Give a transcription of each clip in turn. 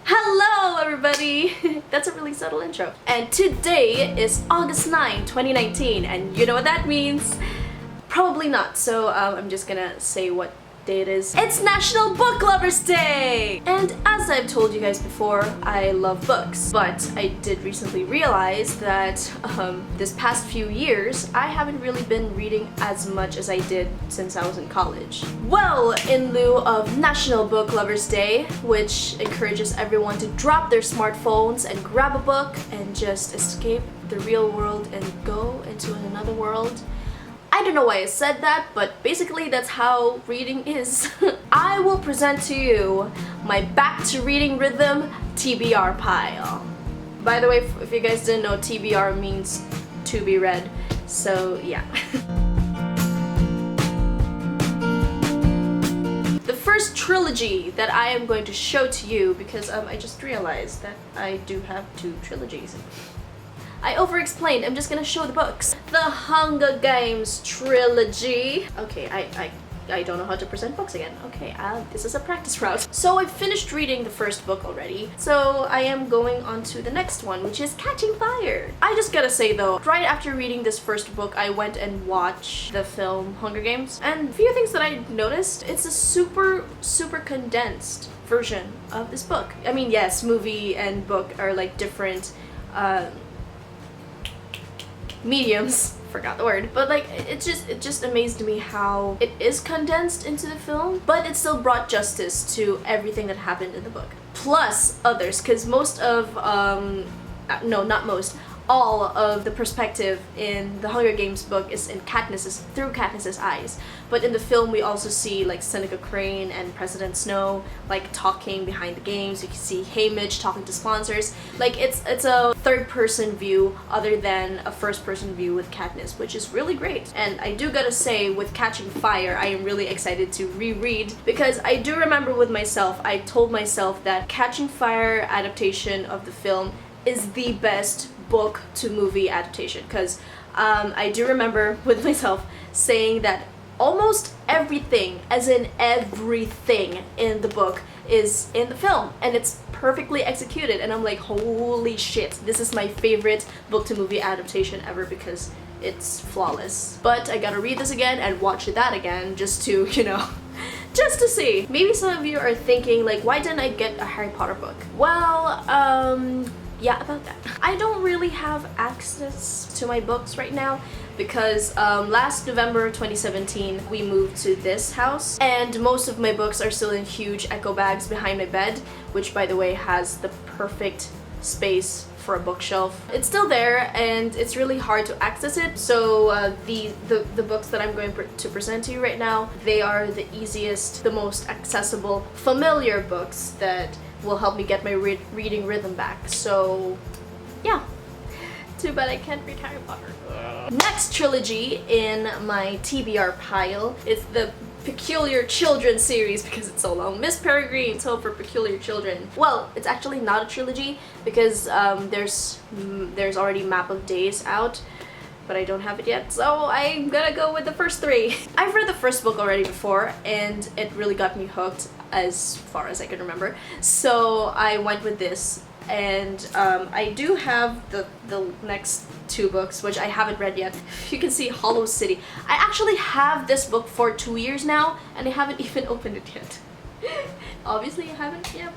Hello everybody! That's a really subtle intro. And today is August 9, 2019, and you know what that means? Probably not, so I'm just gonna say what day it is. It's National Book Lovers Day! And as I've told you guys before, I love books. But I did recently realize that this past few years, I haven't really been reading as much as I did since I was in college. Well, in lieu of National Book Lovers Day, which encourages everyone to drop their smartphones and grab a book and just escape the real world and go into another world, I don't know why I said that, but basically that's how reading is. I will present to you my Back to Reading Rhythm TBR pile. By the way, if you guys didn't know, TBR means to be read, so yeah. The first trilogy that I am going to show to you, because I just realized that I do have 2 trilogies. I over-explained, I'm just gonna show the books. The Hunger Games trilogy. Okay, I don't know how to present books again. Okay, this is a practice route. So I finished reading the first book already, so I am going on to the next one, which is Catching Fire. I just gotta say though, right after reading this first book, I went and watched the film Hunger Games, and a few things that I noticed, it's a super condensed version of this book. I mean, yes, movie and book are like different mediums, forgot the word, but like it just amazed me how it is condensed into the film, but it still brought justice to everything that happened in the book, plus others, because most of no, not most, all of the perspective in the Hunger Games book is in through Katniss's eyes. But in the film we also see like Seneca Crane and President Snow like talking behind the games. You can see Haymitch talking to sponsors. Like it's a third-person view other than a first-person view with Katniss, which is really great. And I do gotta say, with Catching Fire, I am really excited to reread, because I do remember with myself, I told myself that Catching Fire adaptation of the film is the best book to movie adaptation, because I do remember with myself saying that almost everything, as in everything in the book, is in the film, and it's perfectly executed, and I'm like, holy shit, this is my favorite book to movie adaptation ever because it's flawless. But I gotta read this again and watch that again just to, you know, just to see. Maybe some of you are thinking like, why didn't I get a Harry Potter book? Well, yeah, about that. I don't really have access to my books right now because last November 2017 we moved to this house, and most of my books are still in huge echo bags behind my bed, which by the way has the perfect space for a bookshelf. It's still there and it's really hard to access it, so the books that I'm going to present to you right now, they are the easiest, the most accessible, familiar books that will help me get my reading rhythm back. So yeah, too bad I can't read Harry Potter. Next trilogy in my TBR pile is the Peculiar Children series, because it's so long. Miss Peregrine's Home for Peculiar Children. Well, it's actually not a trilogy because there's already Map of Days out, but I don't have it yet, so I'm gonna go with the first 3. I've read the first book already before, and it really got me hooked as far as I can remember, so I went with this. And I do have the next 2 books, which I haven't read yet. You can see Hollow City. I actually have this book for 2 years now, and I haven't even opened it yet. Obviously I haven't. Yep.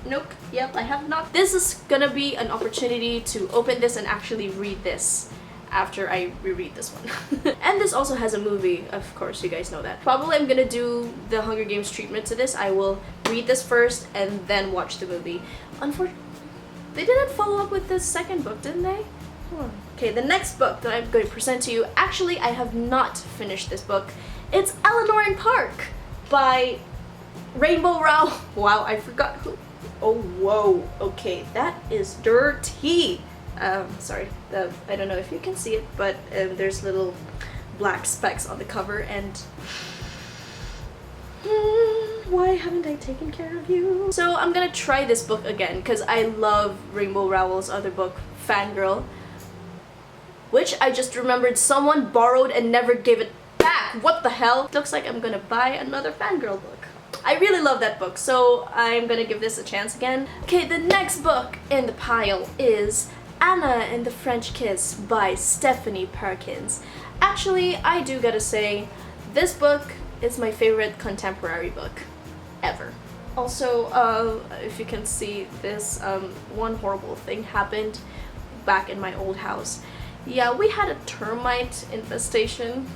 Nope. Yep, I have not. This is gonna be an opportunity to open this and actually read this after I reread this one. And this also has a movie, of course, you guys know that. Probably I'm gonna do the Hunger Games treatment to this. I will read this first and then watch the movie. Unfortunately, they didn't follow up with the second book, didn't they? Okay, the next book that I'm going to present to you, actually I have not finished this book. It's Eleanor in Park by Rainbow Rowell. Wow, I forgot who. Oh, whoa. Okay, that is dirty. Sorry, I don't know if you can see it, but there's little black specks on the cover, and why haven't I taken care of you? So I'm gonna try this book again because I love Rainbow Rowell's other book, Fangirl, which I just remembered someone borrowed and never gave it back. What the hell? Looks like I'm gonna buy another Fangirl book. I really love that book, so I'm gonna give this a chance again. Okay, the next book in the pile is Anna and the French Kiss by Stephanie Perkins. Actually, I do gotta say, this book is my favorite contemporary book ever. Also, if you can see this, one horrible thing happened back in my old house. Yeah, we had a termite infestation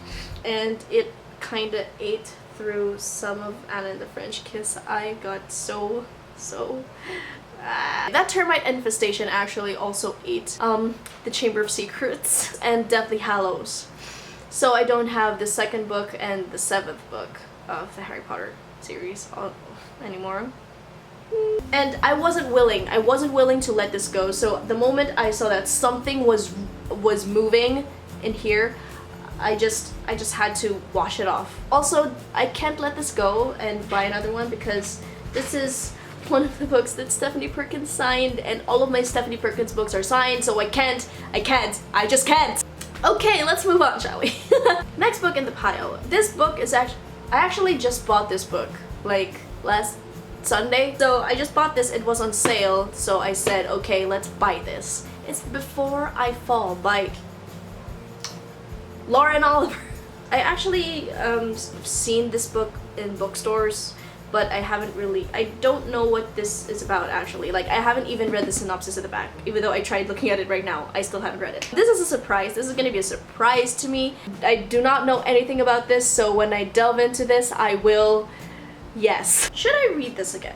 and it kinda ate through some of Anna and the French Kiss. I got so that termite infestation actually also ate the Chamber of Secrets and Deathly Hallows. So I don't have the second book and the 7th book of the Harry Potter series anymore. And I wasn't willing to let this go. So the moment I saw that something was moving in here, I just had to wash it off. Also, I can't let this go and buy another one because this is one of the books that Stephanie Perkins signed, and all of my Stephanie Perkins books are signed, so I just can't. Okay, let's move on, shall we? Next book in the pile. This book is I actually just bought this book like last Sunday. So I just bought this, it was on sale, so I said, okay, let's buy this. It's Before I Fall by Lauren Oliver. I actually seen this book in bookstores, but I don't know what this is about actually. Like, I haven't even read the synopsis at the back. Even though I tried looking at it right now, I still haven't read it. This is a surprise. This is gonna be a surprise to me. I do not know anything about this, so when I delve into this, I will... Yes. Should I read this again?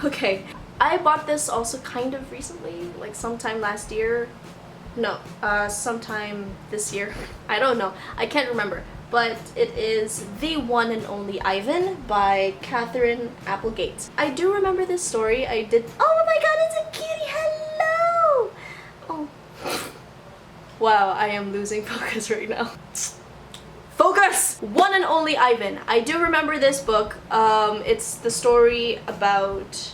Okay. I bought this also kind of recently, like sometime last year. No, sometime this year. I don't know. I can't remember. But it is The One and Only Ivan by Catherine Applegate. I do remember this story. I did. Oh my god, it's a kitty! Hello! Oh. Wow, I am losing focus right now. Focus! One and Only Ivan. I do remember this book. It's the story about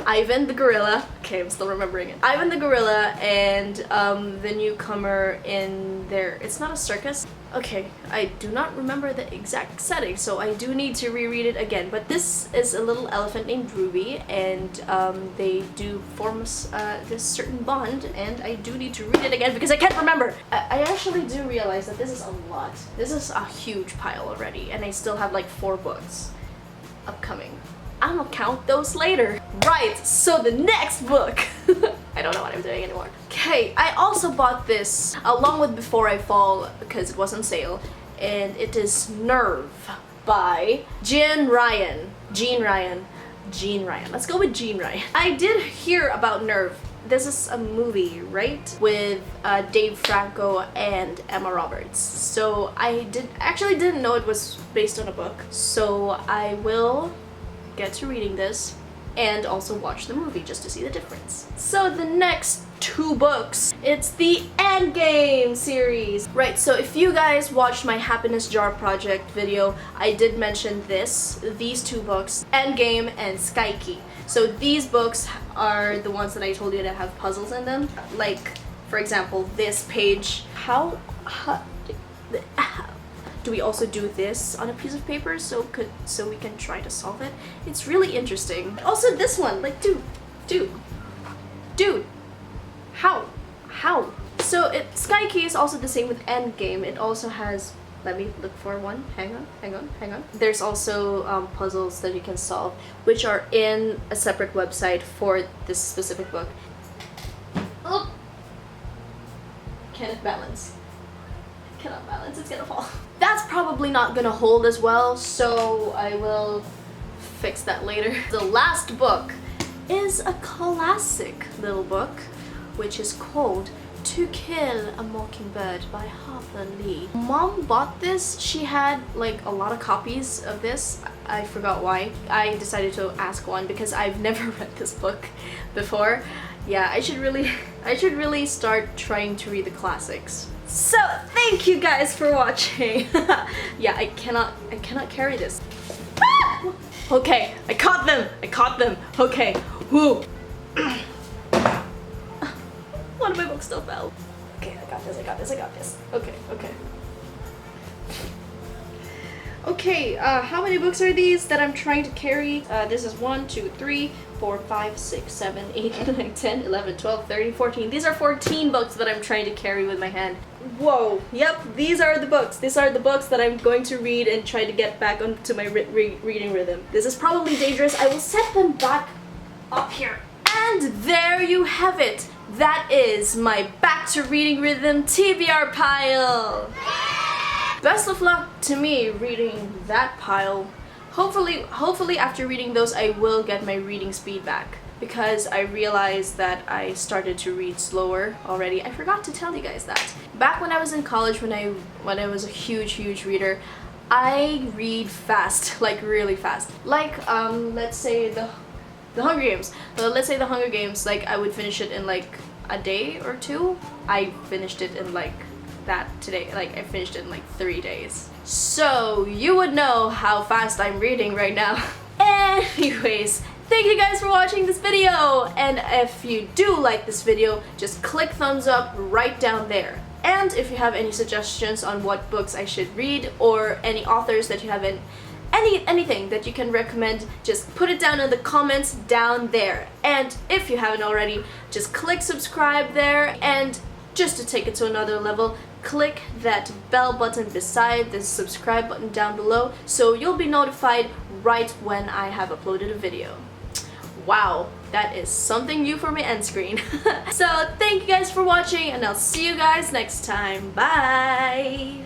Ivan the gorilla. Okay, I'm still remembering it. Ivan the gorilla and the newcomer in there. It's not a circus. Okay, I do not remember the exact setting, so I do need to reread it again. But this is a little elephant named Ruby, and they do form this certain bond, and I do need to read it again because I can't remember. I actually do realize that this is a lot. This is a huge pile already, and I still have like 4 books upcoming. I'm gonna count those later. Right, so the next book. I don't know what I'm doing anymore. Okay, I also bought this along with Before I Fall because it was on sale, and it is Nerve by Jean Ryan. Let's go with Jean Ryan. I did hear about Nerve. This is a movie, right? With Dave Franco and Emma Roberts. So I didn't know it was based on a book. So I will get to reading this and also watch the movie just to see the difference. So the next 2 books, it's the Endgame series. Right, so if you guys watched my Happiness Jar Project video, I did mention these 2 books, Endgame and Sky Key. So these books are the ones that I told you that have puzzles in them. Like, for example, this page. How do we also do this on a piece of paper so we can try to solve it? It's really interesting. Also this one, like dude, how? So Sky Key is also the same with Endgame. It also has, let me look for one. Hang on. There's also puzzles that you can solve, which are in a separate website for this specific book. Oh, cannot balance, it's gonna fall. That's probably not gonna hold as well, so I will fix that later. The last book is a classic little book, which is called To Kill a Mockingbird by Harper Lee. Mom bought this. She had like a lot of copies of this. I forgot why. I decided to ask one because I've never read this book before. Yeah, I should really start trying to read the classics. So thank you guys for watching. Yeah, I cannot carry this. Ah! Okay, I caught them. Okay, whoo. One of my books still fell. Okay, I got this. Okay. Okay, how many books are these that I'm trying to carry? This is 1, 2, 3, 4, 5, 6, 7, 8, 9, 10, 11, 12, 13, 14. These are 14 books that I'm trying to carry with my hand. Whoa, yep, these are the books. These are the books that I'm going to read and try to get back onto my reading rhythm. This is probably dangerous. I will set them back up here. And there you have it. That is my Back to Reading Rhythm TBR pile. Best of luck to me reading that pile. Hopefully after reading those I will get my reading speed back, because I realized that I started to read slower already. I forgot to tell you guys that. Back when I was in college, when I was a huge reader, I read fast, like really fast. Like let's say the Hunger Games. Let's say the Hunger Games, like I would finish it in like a day or two. I finished it in like that today. Like I finished it in like 3 days. So you would know how fast I'm reading right now. Anyways, thank you guys for watching this video, and if you do like this video, just click thumbs up right down there. And if you have any suggestions on what books I should read, or any authors that you have in anything that you can recommend, just put it down in the comments down there. And if you haven't already, just click subscribe there, and just to take it to another level, click that bell button beside the subscribe button down below, so you'll be notified right when I have uploaded a video. Wow, that is something new for my end screen. So thank you guys for watching, and I'll see you guys next time. Bye!